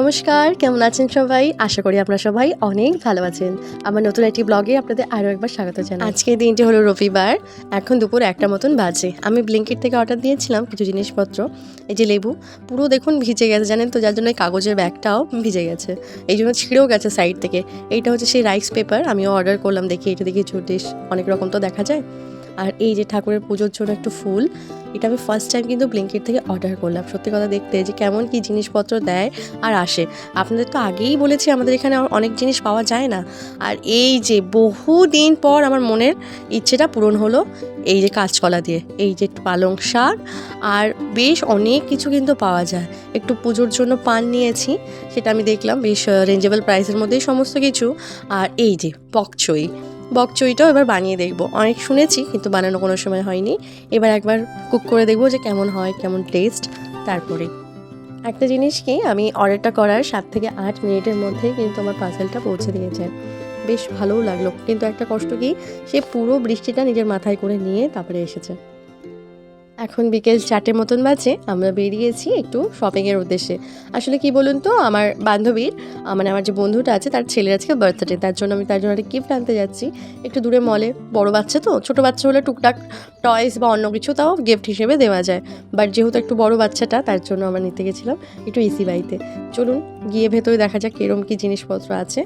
নমস্কার, কেমন আছেন সবাই? আশা করি আপনারা সবাই অনেক ভালো আছেন। আমার নতুন একটি ব্লগে আপনাদের আরও একবার স্বাগত জানাই। আজকের দিনটি হলো রবিবার, এখন দুপুর 1টা মতন বাজে। আমি ব্লিঙ্কিট থেকে অর্ডার দিয়েছিলাম কিছু জিনিসপত্র। এই যে লেবু, পুরো দেখুন ভিজে গেছে জানেন তো, যার জন্য এই কাগজের ব্যাগটাও ভিজে গেছে। এই জন্য ছিঁড়েও গেছে সাইড থেকে। এইটা হচ্ছে সেই রাইস পেপার, আমিও অর্ডার করলাম, দেখি এটা দেখি ছোটিস অনেক রকম তো দেখা যায়। আর এই যে ঠাকুরের পুজোর জন্য একটু ফুল, এটা আমি ফার্স্ট টাইম কিন্তু ব্লিঙ্কিট থেকে অর্ডার করলাম। সত্যি কথা দেখতে যে কেমন কি জিনিসপত্র দেয় আর আসে। আপনাদের তো আগেই বলেছি আমাদের এখানে অনেক জিনিস পাওয়া যায় না। আর এই যে বহু দিন পর আমার মনের ইচ্ছেটা পূরণ হলো, এই যে কাঁচকলা দিয়ে, এই যে পালং শাক আর বেশ অনেক কিছু কিন্তু পাওয়া যায়। একটু পুজোর জন্য পান নিয়েছি, সেটা আমি দেখলাম বেশ রেঞ্জেবল প্রাইসের মধ্যেই সমস্ত কিছু। আর এই যে বকচইটাও এবার বানিয়ে দেখব। অনেক শুনেছি কিন্তু বানানো কোনো সময় হয়নি। এবার একবার কুক করে দেখব যে কেমন হয়, কেমন টেস্ট। তারপরে একটা জিনিস কি, আমি অর্ডারটা করার 7 থেকে 8 মিনিটের মধ্যেই কিন্তু আমার পার্সেলটা পৌঁছে দিয়েছে। বেশ ভালোও লাগলো, কিন্তু একটা কষ্ট কি, সে পুরো বৃষ্টিটা নিজের মাথায় করে নিয়ে তারপরে এসেছে। এখন বিকেল 4টে মতন বাজে, আমরা বেরিয়েছি একটু শপিংয়ের উদ্দেশ্যে। আসলে কি বলুন তো, আমার বান্ধবীর মানে আমার যে বন্ধুটা আছে তার ছেলের আজকে বার্থডে, তার জন্য আমি তার জন্য একটা গিফট আনতে যাচ্ছি একটু দূরে মলে। বড় বাচ্চা তো, ছোটো বাচ্চা হলে টুকটাক টয়েস বা অন্য কিছু তাও গিফট হিসেবে দেওয়া যায়, বাট যেহেতু একটু বড় বাচ্চাটা তার জন্য আমরা নিতে গেছিলাম একটু ইসি বাইতে। চলুন গিয়ে ভেতরে দেখা যাক কীরকম কী জিনিসপত্র আছে।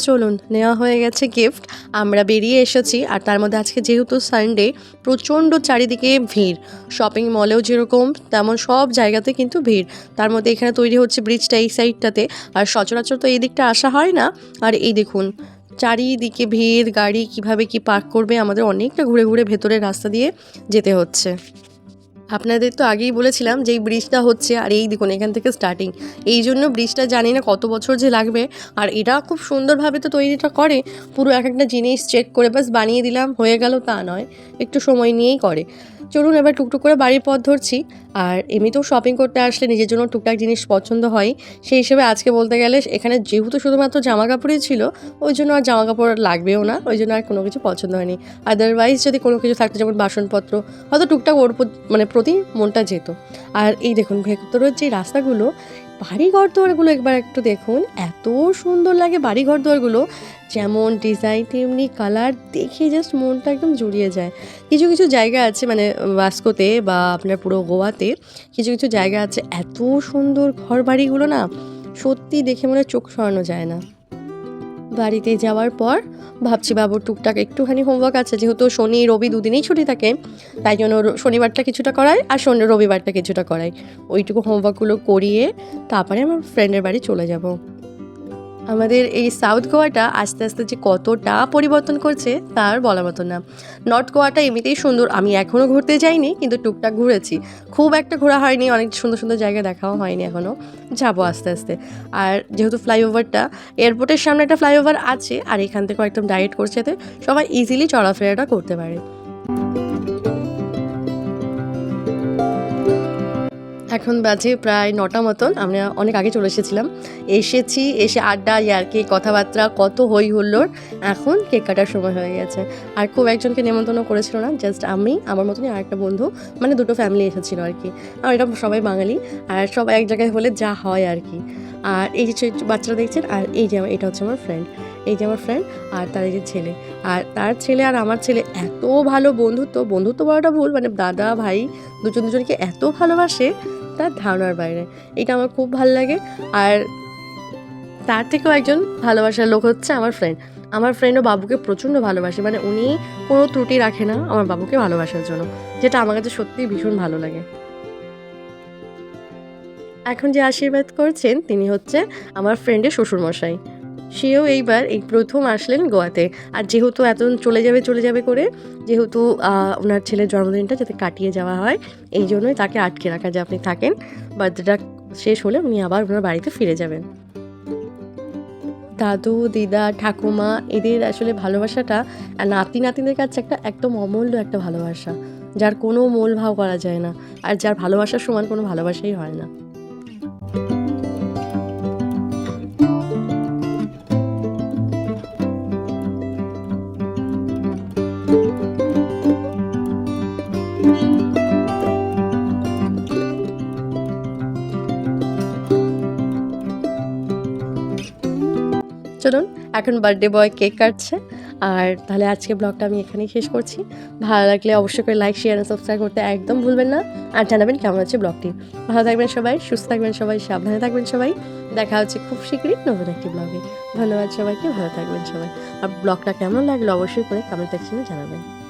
চলুন, নেওয়া হয়ে গেছে গিফট, আমরা বেরিয়ে এসেছি। আর তার মধ্যে আজকে যেহেতু সানডে, প্রচণ্ড চারিদিকে ভিড়। শপিং মলেও যেরকম তেমন সব জায়গাতে কিন্তু ভিড়। তার মধ্যে এখানে তৈরি হচ্ছে ব্রিজটা এই সাইডটাতে, আর সচরাচর তো এই দিকটা আসা হয় না। আর এই দেখুন চারিদিকে ভিড়, গাড়ি কিভাবে কি পার্ক করবে, আমাদের অনেকটা ঘুরে ঘুরে ভেতরের রাস্তা দিয়ে যেতে হচ্ছে। আপনাদের তো আগেই বলেছিলাম যে এই ব্রিজটা হচ্ছে, আর এই দেখুন এখান থেকে স্টার্টিং। এই জন্য ব্রিজটা জানি না কত বছর যে লাগবে। আর এরা খুব সুন্দরভাবে তো তৈরিটা করে, পুরো এক একটা জিনিস চেক করে বাস বানিয়ে দিলাম হয়ে গেল তা নয়, একটু সময় নিয়েই করে। চলুন এবার টুকটুক করে বাড়ির পথ ধরছি। আর এমনিতেও শপিং করতে আসলে নিজের জন্য টুকটাক জিনিস পছন্দ হয়, সেই হিসেবে আজকে বলতে গেলে এখানে যেহেতু শুধুমাত্র জামা কাপড়ই ছিল, ওই জন্য আর জামা কাপড় লাগবেও না, ওই জন্য আর কোনো কিছু পছন্দ হয়নি। আদারওয়াইজ যদি কোনো কিছু থাকতো যেমন বাসনপত্র, হয়তো টুকটাক ওর মানে প্রতি মনটা যেত। আর এই দেখুন ভেতরের যে রাস্তাগুলো, বাড়িঘর দুয়ারগুলো একবার একটু দেখুন, এত সুন্দর লাগে বাড়িঘর দুয়ারগুলো, যেমন ডিজাইন তেমনি কালার, দেখে জাস্ট মনটা একদম জুড়িয়ে যায়। কিছু কিছু জায়গা আছে মানে ওয়াস্কোতে বা আপনার পুরো গোয়াতে কিছু কিছু জায়গা আছে, এত সুন্দর ঘর বাড়িগুলো না, সত্যি দেখে মনে চোখ সরানো যায় না। বাড়িতে যাওয়ার পর ভাবছি বাবুর টুকটাক একটুখানি হোমওয়ার্ক আছে, যেহেতু শনি রবি দুদিনেই ছুটি থাকে, তাই জন্য শনিবারটা কিছুটা করাই আর রবিবারটা কিছুটা করাই। ওইটুকু হোমওয়ার্কগুলো করিয়ে তারপরে আমার ফ্রেন্ডের বাড়ি চলে যাব। আমাদের এই সাউথ গোয়াটা আস্তে আস্তে যে কতটা পরিবর্তন করছে তার বলার মতো না। নর্থ গোয়াটা এমনিতেই সুন্দর, আমি এখনও ঘুরতে যাইনি কিন্তু টুকটাক ঘুরেছি, খুব একটা ঘোরা হয়নি, অনেক সুন্দর সুন্দর জায়গা দেখাও হয়নি, এখনও যাবো আস্তে আস্তে। আর যেহেতু ফ্লাইওভারটা, এয়ারপোর্টের সামনে একটা ফ্লাইওভার আছে, আর এখান থেকেও একদম ডাইরেক্ট করছে, যাতে সবাই ইজিলি চলাফেরাটা করতে পারে। এখন বাজে প্রায় 9টা মতন, আমরা অনেক আগে চলে এসেছিলাম। এসে আড্ডা, ইয়ার্কি, কথাবার্তা, কত হই হুল্লোড়। এখন কেক কাটার সময় হয়ে গেছে। আর খুব একজনকে নেমন্তন্ন করেছিল না, জাস্ট আমি, আমার মতনই আরেকটা বন্ধু, মানে দুটো ফ্যামিলি এসেছিলো আর কি। আর এটা সবাই বাঙালি, আর সবাই এক জায়গায় হলে যা হয় আর কি। আর এই যে বাচ্চারা দেখছেন, আর এই যে এটা হচ্ছে আমার ফ্রেন্ড, এই যে আমার ফ্রেন্ড আর তার এই যে ছেলে, আর তার ছেলে আর আমার ছেলে এত ভালো বন্ধুত্ব বলাটা ভুল, মানে দাদা ভাই দুজনকে এত ভালোবাসে, তার ধারণার বাইরে। এটা আমার খুব ভালো লাগে। আর তার থেকেও একজন ভালোবাসার লোক হচ্ছে আমার ফ্রেন্ড। আমার ফ্রেন্ডও বাবুকে প্রচণ্ড ভালোবাসে, মানে উনি কোনো ত্রুটি রাখে না আমার বাবুকে ভালোবাসার জন্য, যেটা আমার কাছে সত্যিই ভীষণ ভালো লাগে। এখন যে আশীর্বাদ করছেন তিনি হচ্ছে আমার ফ্রেন্ডের শ্বশুরমশাই। সেও এইবার এই প্রথম আসলেন গোয়াতে। আর যেহেতু এতদিন চলে যাবে করে, যেহেতু ওনার ছেলের জন্মদিনটা যাতে কাটিয়ে যাওয়া হয়, এই জন্যই তাকে আটকে রাখা যে আপনি থাকেন, বার্থডেটা শেষ হলে উনি আবার ওনার বাড়িতে ফিরে যাবেন। দাদু, দিদা, ঠাকুমা এদের আসলে ভালোবাসাটা নাতি-নাতনিদের কাছে একটা একদম অমূল্য একটা ভালোবাসা। যার কোনো মোলভাও করা যায় না। আর যার ভালোবাসার সমান কোনো ভালোবাসাই হয় না। চলুন এখন বার্থডে বয় কেক কাটছে। আর তাহলে আজকে ব্লগটা আমি এখানেই শেষ করছি। ভালো লাগলে অবশ্যই করে লাইক, শেয়ার আর সাবস্ক্রাইব করতে একদম ভুলবেন না। আর জানাবেন কেমন হচ্ছে ব্লগটি। ভালো থাকবেন সবাই, সুস্থ থাকবেন সবাই, সাবধানে থাকবেন সবাই। দেখা হচ্ছে খুব শীঘ্রই নতুন একটি ব্লগে। ধন্যবাদ সবাইকে, ভালো থাকবেন সবাই। আর ব্লগটা কেমন লাগলো অবশ্যই করে কমেন্ট সেকশনে জানাবেন।